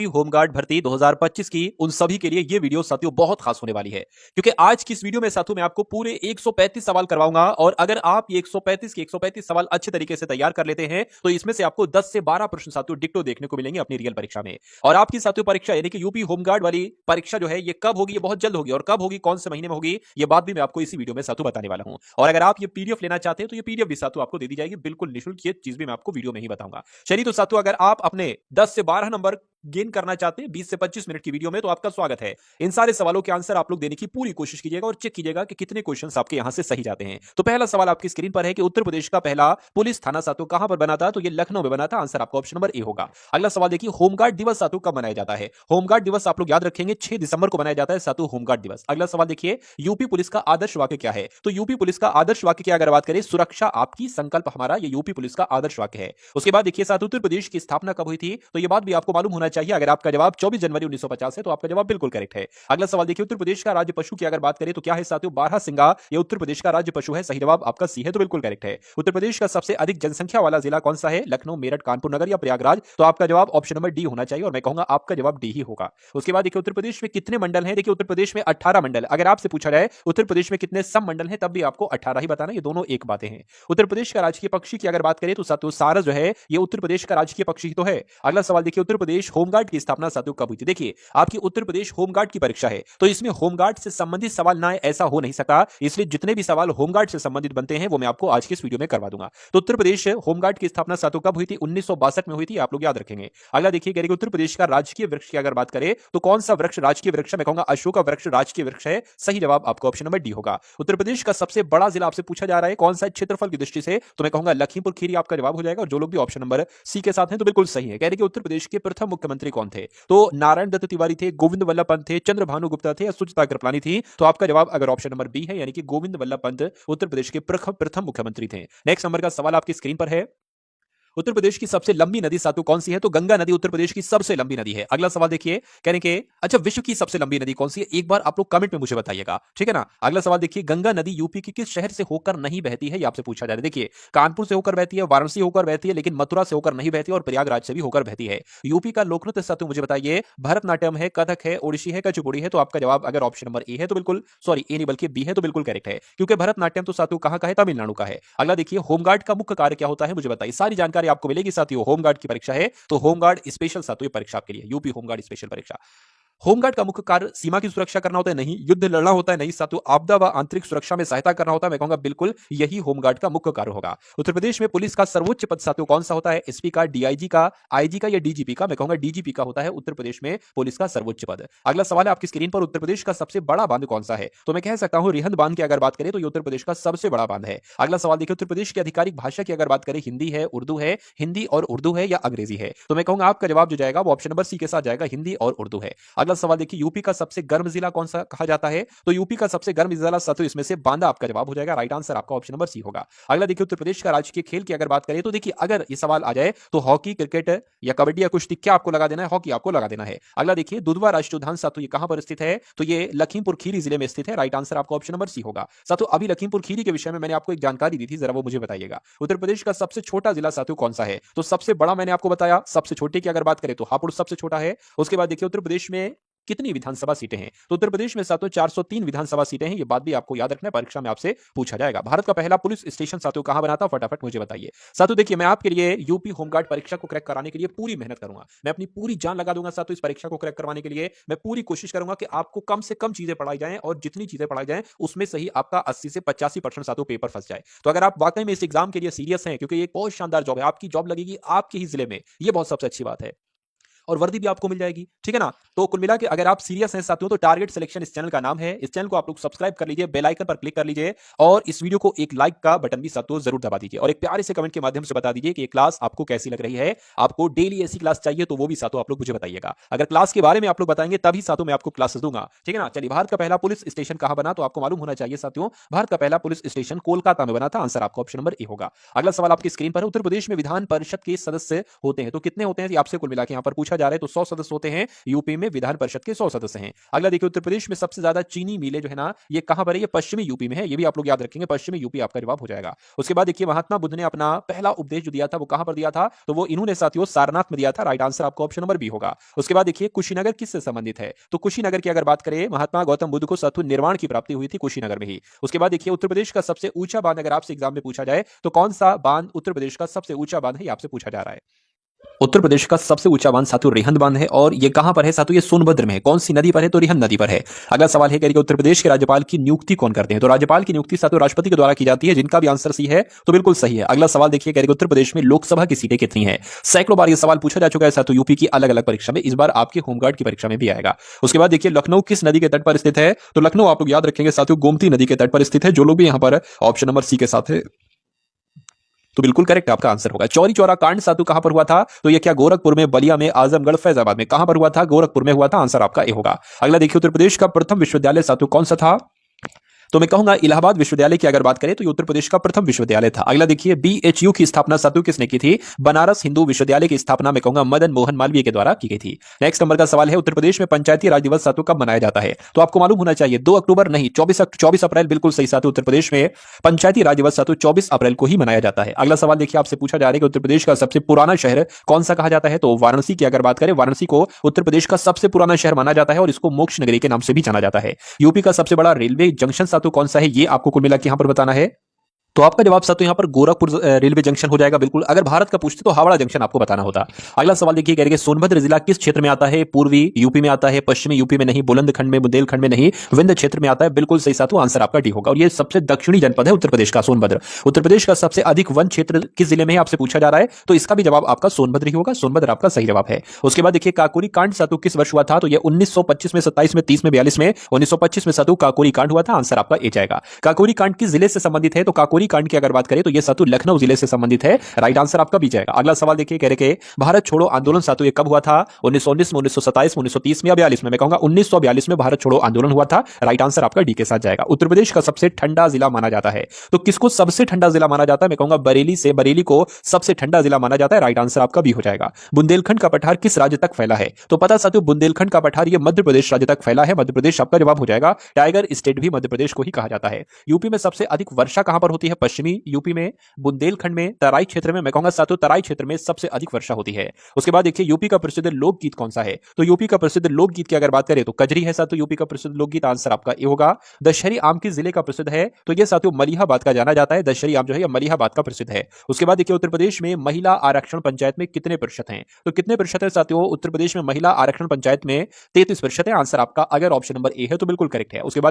Home guard भर्ती 2025 की उन सभी के लिए ये वीडियो साथियों बहुत खास होने वाली है, क्योंकि आज की इस वीडियो में साथियों मैं आपको पूरे 135 सवाल करवाऊंगा और अगर आप ये 135 के 135 सवाल अच्छे तरीके से तैयार कर लेते हैं तो इसमें से आपको 10 से 12 प्रश्न साथियों डिक्टो देखने को मिलेंगे अपनी रियल परीक्षा में। और आपकी साथियों परीक्षा यानी कि यूपी होमगार्ड वाली परीक्षा जो है ये कब होगी, ये बहुत जल्द होगी, और कब होगी, कौन से महीने में होगी, ये बात भी मैं आपको इसी वीडियो में साथियों बताने वाला हूं। और अगर आप ये पीडीएफ लेना चाहते हैं तो ये पीडीएफ भी साथियों आपको दे दी जाएगी बिल्कुल निःशुल्क, ये चीज भी मैं आपको वीडियो में ही बताऊंगा। चलिए तो साथियों अगर आप अपने 10 से 12 नंबर गेन करना चाहते हैं 20 से 25 मिनट की वीडियो में तो आपका स्वागत है। इन सारे सवालों के आंसर आप लोग देने की पूरी कोशिश कीजिएगा और चेक कीजिएगा कि कितने क्वेश्चंस आपके यहां से सही जाते हैं। तो पहला सवाल आपकी स्क्रीन पर है कि उत्तर प्रदेश का पहला पुलिस थाना साथियों कहां पर बना था, तो ये लखनऊ में बना था। आंसर आपका ऑप्शन नंबर ए होगा। अगला सवाल देखिए, होमगार्ड दिवस साथियों कब मनाया जाता है। होमगार्ड दिवस आप लोग याद रखेंगे 6 दिसंबर को मनाया जाता है साथियों होमगार्ड दिवस। अगला सवाल देखिए, यूपी पुलिस का आदर्श वाक्य क्या है। तो यूपी पुलिस का आदर्श वाक्य की अगर बात करें, सुरक्षा आपकी संकल्प हमारा, ये यूपी पुलिस का आदर्श वाक्य है। उसके बाद देखिए साथियों, उत्तर प्रदेश की स्थापना कब हुई थी, तो ये बात भी आपको मालूम होना चाहिए। अगर आपका जवाब 24 जनवरी 1950 है तो आपका जवाब बिल्कुल करेक्ट है। अगला सवाल देखिए, उत्तर प्रदेश का राज्य पशु की अगर बात करें तो क्या है साथियों, बारहसिंगा, ये उत्तर प्रदेश का राज्य पशु है। सही जवाब आपका सी है, तो बिल्कुल करेक्ट है। उत्तर प्रदेश का सबसे अधिक जनसंख्या वाला जिला कौन सा है, लखनऊ, मेरठ, कानपुर नगर या प्रयागराज, तो आपका जवाब ऑप्शन नंबर डी होना चाहिए और मैं कहूंगा आपका जवाब डी ही होगा। उसके बाद देखिए, उत्तर प्रदेश में कितने मंडल हैं। देखिए उत्तर प्रदेश में 18 मंडल। अगर आपसे पूछा जाए उत्तर प्रदेश में कितने सब मंडल हैं तब भी आपको 18 ही बताना, ये दोनों एक बातें हैं। उत्तर प्रदेश का राजकीय पक्षी की अगर बात करें तो साथियों सारस जो है ये उत्तर प्रदेश का राजकीय पक्षी तो है। अगला सवाल देखिए, उत्तर प्रदेश होमगार्ड की स्थापना साथियों कब हुई थी। देखिए आपकी उत्तर प्रदेश होमगार्ड की परीक्षा है तो इसमें होमगार्ड से संबंधित सवाल ना आए ऐसा हो नहीं सकता, इसलिए जितने भी सवाल होमगार्ड से संबंधित बनते हैं वो मैं आपको आज के इस वीडियो में करवा दूंगा। तो उत्तर प्रदेश होमगार्ड की स्थापना साथियों कब हुई थी, 1962 में हुई थी, आप लोग याद रखेंगे। अगला देखिए कह रहे उत्तर प्रदेश का राजकीय वृक्ष की अगर बात करें तो कौन सा वृक्ष राजकीय वृक्ष है, मैं कहूंगा अशोक वृक्ष राजकीय वृक्ष है। सही जवाब आपका ऑप्शन नंबर डी होगा। उत्तर प्रदेश का सबसे बड़ा जिला आपसे पूछा जा रहा है कौन सा क्षेत्रफल की दृष्टि से, तो मैं कहूंगा लखीमपुर खीरी आपका जवाब हो जाएगा। और जो लोग भी ऑप्शन नंबर सी के साथ हैं तो बिल्कुल सही है। कह रहे कि उत्तर प्रदेश के प्रथम मुख्यमंत्री कौन थे, तो नारायण दत्त तिवारी थे, गोविंद वल्लभ पंत थे, चंद्रभानु गुप्ता थे या सुचित्रा कृपलानी थी, तो आपका जवाब अगर ऑप्शन नंबर बी है यानी कि गोविंद वल्लभ पंत उत्तर प्रदेश के प्रथम मुख्यमंत्री थे। नेक्स्ट नंबर का सवाल आपकी स्क्रीन पर है, उत्तर प्रदेश की सबसे लंबी नदी सातु कौन सी है, तो गंगा नदी उत्तर प्रदेश की सबसे लंबी नदी है। अगला सवाल देखिए, कहने के अच्छा विश्व की सबसे लंबी नदी कौन सी है, एक बार आप लोग कमेंट में मुझे बताइएगा, ठीक है ना। अगला सवाल देखिए, गंगा नदी यूपी के किस शहर से होकर नहीं बहती है, ये आपसे पूछा जा रहा है। देखिए कानपुर से होकर बहती है, वाराणसी होकर बहती है, लेकिन मथुरा से होकर नहीं बहती और प्रयागराज से भी होकर बहती है। यूपी का लोक नृत्य सातु मुझे बताइए, भरतनाट्यम है, कथक है, ओडिसी है, कुचिपुड़ी है, तो आपका जवाब अगर ऑप्शन नंबर ए है तो बिल्कुल, सॉरी ए नहीं बल्कि बी है तो बिल्कुल करेक्ट है, क्योंकि भरतनाट्यम तो सातु कहां का है, तमिलनाडु का है। अगला देखिए, होमगार्ड का मुख्य कार्य क्या होता है मुझे बताइए, सारी जानकारी आपको मिलेगी साथियों। होमगार्ड की परीक्षा है तो होमगार्ड स्पेशल साथियों परीक्षा आपके लिए, यूपी होमगार्ड स्पेशल परीक्षा। होमगार्ड का मुख्य कार्य सीमा की सुरक्षा करना होता है, नहीं। युद्ध लड़ना होता है, नहीं साथियों। आपदा व आंतरिक सुरक्षा में सहायता करना होता है, मैं कहूंगा बिल्कुल यही होमगार्ड का मुख्य कार्य होगा। उत्तर प्रदेश में पुलिस का सर्वोच्च पद साथियों कौन सा होता है, एसपी का, डीआईजी का, आईजी का या डीजीपी का, मैं कहूंगा डीजीपी का होता है उत्तर प्रदेश में पुलिस का सर्वोच्च पद। अगला सवाल है आपकी स्क्रीन पर, उत्तर प्रदेश का सबसे बड़ा बांध कौन सा है, तो मैं कह सकता हूं रिहंद बांध की अगर बात करें तो ये उत्तर प्रदेश का सबसे बड़ा बांध है। अगला सवाल देखिए, उत्तर प्रदेश की आधिकारिक भाषा की अगर बात करें, हिंदी है, उर्दू है, हिंदी और उर्दू है या अंग्रेजी है, तो मैं कहूंगा आपका जवाब जो जाएगा वो ऑप्शन नंबर सी के साथ जाएगा, हिंदी और उर्दू है। अगला सवाल देखिए, यूपी का सबसे गर्म जिला कौन सा कहा जाता है, तो यूपी का सबसे गर्म जिला साथियों इसमें से बांदा आपका जवाब हो जाएगा। राइट आंसर आपका ऑप्शन नंबर सी होगा। अगला देखिए, उत्तर प्रदेश का राजकीय खेल की अगर बात करें तो देखिए अगर ये सवाल आ जाए तो हॉकी, क्रिकेट या कबड्डी या कुश्ती, क्या आपको लगा देना है, हॉकी आपको लगा देना है। अगला देखिए, दुधवा राष्ट्रीय उद्यान साथियों ये कहां पर स्थित है, तो ये लखीमपुर खीरी जिले में स्थित है। राइट आंसर आपका ऑप्शन नंबर सी होगा। साथियों अभी लखीमपुर खीरी के विषय में मैंने आपको एक जानकारी दी थी, जरा वो मुझे बताइएगा। उत्तर प्रदेश का सबसे छोटा जिला साथियों कौन सा है, तो सबसे बड़ा मैंने आपको बताया, सबसे छोटे की अगर बात करें तो हापुड़ सबसे छोटा है। उसके बाद देखिए, उत्तर प्रदेश में कितनी विधानसभा सीटें हैं, तो उत्तर प्रदेश में साथियों 403 विधानसभा सीटें हैं। ये बात भी आपको याद रखना है, परीक्षा में आपसे पूछा जाएगा। भारत का पहला पुलिस स्टेशन साथियों कहां बना था, फटाफट मुझे बताइए। साथियों देखिए, मैं आपके लिए यूपी होमगार्ड परीक्षा को क्रैक कराने के लिए पूरी मेहनत करूंगा, मैं अपनी पूरी जान लगा दूंगा साथियों इस परीक्षा को क्रैक करवाने के लिए। मैं पूरी कोशिश करूंगा कि आपको कम से कम चीजें पढ़ाई जाएं और जितनी चीजें पढ़ाई जाएं उसमें से ही आपका 80 से 85% साथियों पेपर फंस जाए। तो अगर आप वाकई में इस एग्जाम के लिए सीरियस हैं, क्योंकि ये एक बहुत शानदार जॉब है, आपकी जॉब लगेगी आपके ही जिले में, ये बहुत सबसे अच्छी बात है, और वर्दी भी आपको मिल जाएगी, ठीक है ना। तो कुल मिला के अगर आप सीरियस हैं साथियों तो टारगेट सिलेक्शन इस चैनल का नाम है, इस चैनल को आप लोग सब्सक्राइब कर लीजिए, बेल आइकन पर क्लिक कर लीजिए और इस वीडियो को एक लाइक का बटन भी साथियों जरूर दबा दीजिए और एक प्यारे से कमेंट के माध्यम से बता दीजिए कि ये क्लास आपको कैसी लग रही है। आपको डेली ऐसी क्लास चाहिए तो वो भी साथियों आप लोग मुझे बताइएगा। अगर क्लास के बारे में आप लोग बताएंगे तभी साथियों मैं आपको क्लासेस दूंगा, ठीक है ना। चलिए, भारत का पहला पुलिस स्टेशन कहां बना, तो आपको मालूम होना चाहिए साथियों, भारत का पहला पुलिस स्टेशन कोलकाता में बना था। आंसर आपका ऑप्शन नंबर ए होगा। अगला सवाल आपकी स्क्रीन पर है, उत्तर प्रदेश में विधान परिषद के सदस्य होते हैं तो कितने होते हैं, आपसे कुल मिला के यहां पर पूछा जा रहा है तो 100 सदस्य होते हैं, यूपी में विधान परिषद के 100 सदस्य हैं। अगला देखिए उत्तर प्रदेश में सबसे ज्यादा चीनी मिलें जो है ना, ये कहां पर है? ये पश्चिमी यूपी में है। ये भी आप लोग याद रखेंगे, पश्चिमी यूपी आपका जवाब हो जाएगा। उसके बाद देखिए महात्मा बुद्ध ने अपना पहला उपदेश जो दिया था वो कहां पर दिया था? तो वो इन्होंने साथियों सारनाथ में दिया था। राइट आंसर आपका ऑप्शन नंबर बी होगा। उसके बाद देखिए कुशीनगर किससे संबंधित है? तो कुशीनगर की अगर बात करें, महात्मा गौतम बुद्ध को साथियों निर्वाण की प्राप्ति हुई थी कुशीनगर में ही। उसके बाद देखिए उत्तर प्रदेश का सबसे ऊंचा बांध अगर आपसे एग्जाम में पूछा जाए तो कौन सा बांध उत्तर प्रदेश का सबसे ऊंचा बांध है? ये आपसे पूछा जा रहा है। उत्तर प्रदेश का सबसे ऊंचा बांध साथियों रिहंद बांध है और ये कहां पर है साथियों? ये सोनभद्र में है। कौन सी नदी पर है? तो रिहंद नदी पर है। अगला सवाल है कि उत्तर प्रदेश के राज्यपाल की नियुक्ति कौन करते हैं? तो राज्यपाल की नियुक्ति साथियों राष्ट्रपति के द्वारा की जाती है। जिनका भी आंसर सी है तो बिल्कुल सही है। अगला सवाल देखिए कि उत्तर प्रदेश में लोकसभा की सीटें कितनी है? सैकड़ों बार यह सवाल पूछा जा चुका है साथियों यूपी की अलग अलग परीक्षा में। इस बार आपके होमगार्ड की परीक्षा में भी आएगा। उसके बाद देखिए लखनऊ किस नदी के तट पर स्थित है? तो लखनऊ आप लोग याद रखेंगे साथियों गोमती नदी के तट पर स्थित है। जो लोग भी यहां पर ऑप्शन नंबर सी के साथ है तो बिल्कुल करेक्ट आपका आंसर होगा। चौरी चौरा कांड साधु कहां पर हुआ था? तो ये क्या गोरखपुर में, बलिया में, आजमगढ़, फैजाबाद में? कहां पर हुआ था? गोरखपुर में हुआ था। आंसर आपका ए होगा। अगला देखिए उत्तर प्रदेश का प्रथम विश्वविद्यालय साधु कौन सा था? तो मैं कहूंगा इलाहाबाद विश्वविद्यालय की अगर बात करें तो ये उत्तर प्रदेश का प्रथम विश्वविद्यालय था। अगला देखिए बीएचयू की स्थापना साधु किसने की थी? बनारस हिंदू विश्वविद्यालय की स्थापना मैं कहूंगा मदन मोहन मालवीय के द्वारा की गई थी। नेक्स्ट नंबर का सवाल है उत्तर प्रदेश में पंचायती राज दिवस साधु कब मनाया जाता है? तो आपको मालूम होना चाहिए 2 अक्टूबर नहीं 24 अप्रैल। बिल्कुल सही साधु, उत्तर प्रदेश में पंचायती राज दिवस साधु 24 अप्रैल को ही मनाया जाता है। अगला सवाल देखिए आपसे पूछा जा रहा है कि उत्तर प्रदेश का सबसे पुराना शहर कौन सा कहा जाता है? तो वाराणसी की अगर बात करें, वाराणसी को उत्तर प्रदेश का सबसे पुराना शहर माना जाता है और इसको मोक्ष नगरी के नाम से भी जाना जाता है। यूपी का सबसे बड़ा रेलवे जंक्शन साधु कौन सा है? ये आपको कुल मिला के यहां पर बताना है। तो आपका जवाब साथियों यहां पर गोरखपुर रेलवे जंक्शन हो जाएगा। बिल्कुल, अगर भारत का पूछते तो हावड़ा जंक्शन आपको बताना होता। अगला सवाल देखिए कह रहे हैं सोनभद्र जिला किस क्षेत्र में आता है? पूर्वी यूपी में आता है, पश्चिमी यूपी में नहीं, बुलंदखंड में, बुंदेलखंड में नहीं, विंध्य क्षेत्र में आता है। बिल्कुल सही साथियों, आंसर आपका डी होगा। और ये सबसे दक्षिणी जनपद है उत्तर प्रदेश का सोनभद्र। उत्तर प्रदेश का सबसे अधिक वन क्षेत्र किस जिले में है आपसे पूछा जा रहा है? तो इसका भी जवाब आपका सोनभद्र ही होगा। सोनभद्र आपका सही जवाब है। उसके बाद देखिए काकोरी कांड साधु किस वर्ष हुआ था? तो यह 1925 में, 27 में, 30 में, 42 में। 1925 में साधु काकोरी कांड हुआ था। आंसर आपका ए जाएगा। काकोरी कांड किस जिले से संबंधित है? तो काकोरी कांड की अगर बात करें तो यह साधु लखनऊ जिले से संबंधित है। राइट आंसर आपका भी जाएगा। अगला सवाल देखिए कह रहे कि भारत छोड़ो आंदोलन साधु ये कब हुआ था? 1919 में, 1927 में, 1930 में या 42 में? मैं कहूंगा 1942 में भारत छोड़ो आंदोलन हुआ था। राइट आंसर आपका डी के साथ जाएगा। उत्तर प्रदेश का सबसे ठंडा जिला माना जाता है तो किसको सबसे ठंडा जिला माना जाता है? मैं कहूंगा बरेली को सबसे ठंडा जिला माना जाता है। राइट आंसर आपका भी हो जाएगा। बुंदेलखंड का पठार किस राज्य तक फैला है? तो पता साथियों बुंदेलखंड का पठार ये मध्य प्रदेश राज्य तक फैला है। मध्य प्रदेश आपका जवाब हो जाएगा। टाइगर स्टेट भी मध्य प्रदेश को ही कहा जाता है। यूपी में सबसे अधिक वर्षा कहां पर होती है? पश्चिमी यूपी में, बुंदेलखंड में, तराई क्षेत्र में। मैं कहूंगा साथियों तराई क्षेत्र में सबसे अधिक वर्षा होती है। उसके बाद देखिए यूपी का प्रसिद्ध लोकगीत कौन सा है? तो यूपी का प्रसिद्ध लोकगीत की अगर बात करें तो कजरी है साथियों यूपी का प्रसिद्ध लोकगीत। आंसर आपका ए होगा। दशहरी आम किस जिले का प्रसिद्ध है? तो यह साथियों मलिहाबाद का जाना जाता है। दशहरी आम जो है यह मलिहाबाद का प्रसिद्ध है। उसके बाद देखिए उत्तर प्रदेश में महिला आरक्षण पंचायत में कितने प्रतिशत हैं? तो कितने प्रतिशत है साथियों उत्तर प्रदेश में महिला आरक्षण पंचायत में? 33% है। आंसर आपका अगर ऑप्शन नंबर ए है तो बिल्कुल करेक्ट है। उसके बाद